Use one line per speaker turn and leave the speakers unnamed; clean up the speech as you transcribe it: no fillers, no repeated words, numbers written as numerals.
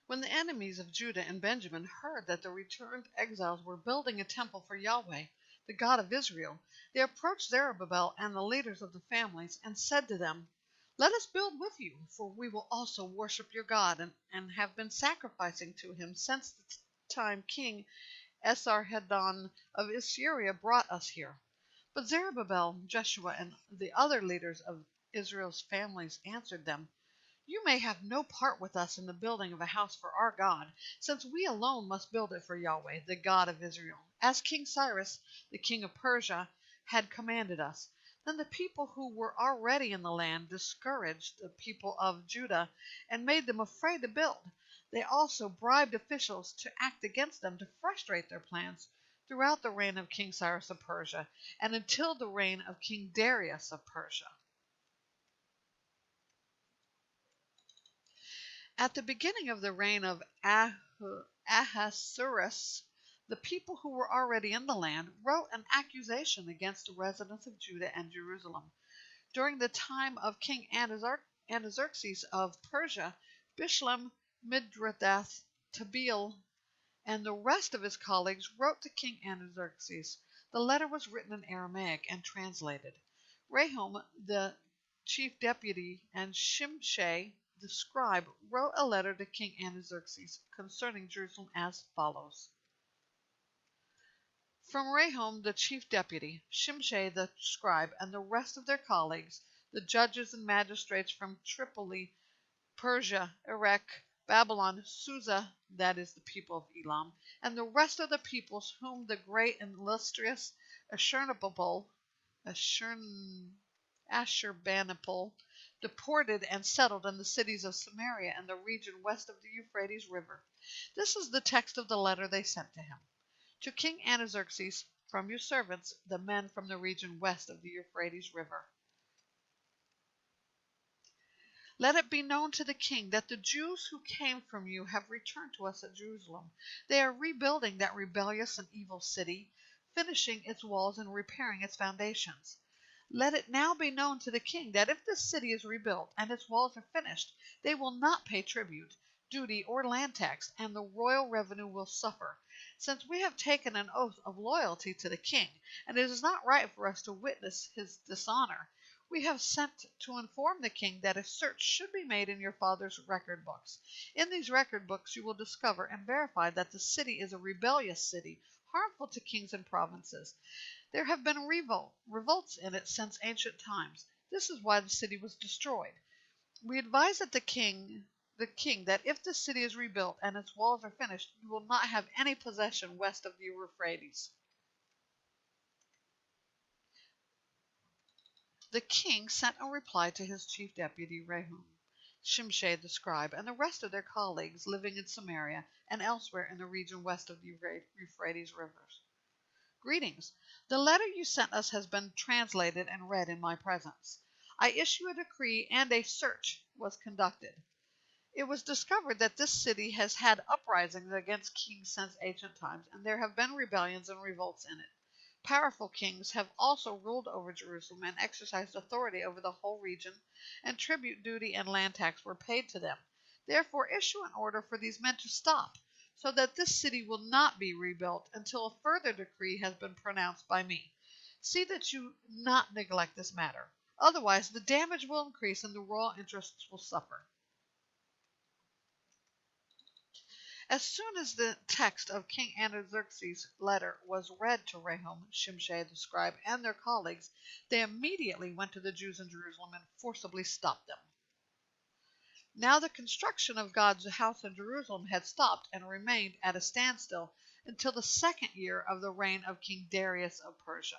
When the enemies of Judah and Benjamin heard that the returned exiles were building a temple for Yahweh, the God of Israel, they approached Zerubbabel and the leaders of the families and said to them, "Let us build with you, for we will also worship your God and have been sacrificing to him since the time King Esarhaddon of Assyria brought us here." But Zerubbabel, Jeshua, and the other leaders of Israel's families answered them, "You may have no part with us in the building of a house for our God, since we alone must build it for Yahweh, the God of Israel, as King Cyrus, the king of Persia, had commanded us." Then the people who were already in the land discouraged the people of Judah and made them afraid to build. They also bribed officials to act against them to frustrate their plans throughout the reign of King Cyrus of Persia and until the reign of King Darius of Persia. At the beginning of the reign of Ahasuerus, the people who were already in the land wrote an accusation against the residents of Judah and Jerusalem. During the time of King Artaxerxes of Persia, Bishlam, Midradath, Tabeel, and the rest of his colleagues wrote to King Artaxerxes. The letter was written in Aramaic and translated. Rahum, the chief deputy, and Shimshai, the scribe, wrote a letter to King Artaxerxes concerning Jerusalem as follows. From Rahum, the chief deputy, Shimshai, the scribe, and the rest of their colleagues, the judges and magistrates from Tripoli, Persia, Iraq, Babylon, Susa, that is the people of Elam, and the rest of the peoples whom the great and illustrious Ashurbanipal deported and settled in the cities of Samaria and the region west of the Euphrates River. This is the text of the letter they sent to him. To King Artaxerxes, from your servants, the men from the region west of the Euphrates River. Let it be known to the king that the Jews who came from you have returned to us at Jerusalem. They are rebuilding that rebellious and evil city, finishing its walls and repairing its foundations. Let it now be known to the king that if this city is rebuilt and its walls are finished, they will not pay tribute, duty, or land tax, and the royal revenue will suffer. Since we have taken an oath of loyalty to the king, and it is not right for us to witness his dishonor, we have sent to inform the king that a search should be made in your father's record books. In these record books you will discover and verify that the city is a rebellious city, harmful to kings and provinces. There have been revolts in it since ancient times. This is why the city was destroyed. We advise the king that if the city is rebuilt and its walls are finished, you will not have any possession west of the Euphrates. The king sent a reply to his chief deputy Rahum, Shimshai the scribe, and the rest of their colleagues living in Samaria and elsewhere in the region west of the Euphrates rivers. Greetings. The letter you sent us has been translated and read in my presence. I issue a decree and a search was conducted. It was discovered that this city has had uprisings against kings since ancient times, and there have been rebellions and revolts in it. Powerful kings have also ruled over Jerusalem and exercised authority over the whole region, and tribute, duty, and land tax were paid to them. Therefore issue an order for these men to stop, so that this city will not be rebuilt until a further decree has been pronounced by me. See that you not neglect this matter. Otherwise the damage will increase and the royal interests will suffer. As soon as the text of King Artaxerxes' letter was read to Rahum, Shimshai the scribe, and their colleagues, they immediately went to the Jews in Jerusalem and forcibly stopped them. Now the construction of God's house in Jerusalem had stopped and remained at a standstill until the second year of the reign of King Darius of Persia.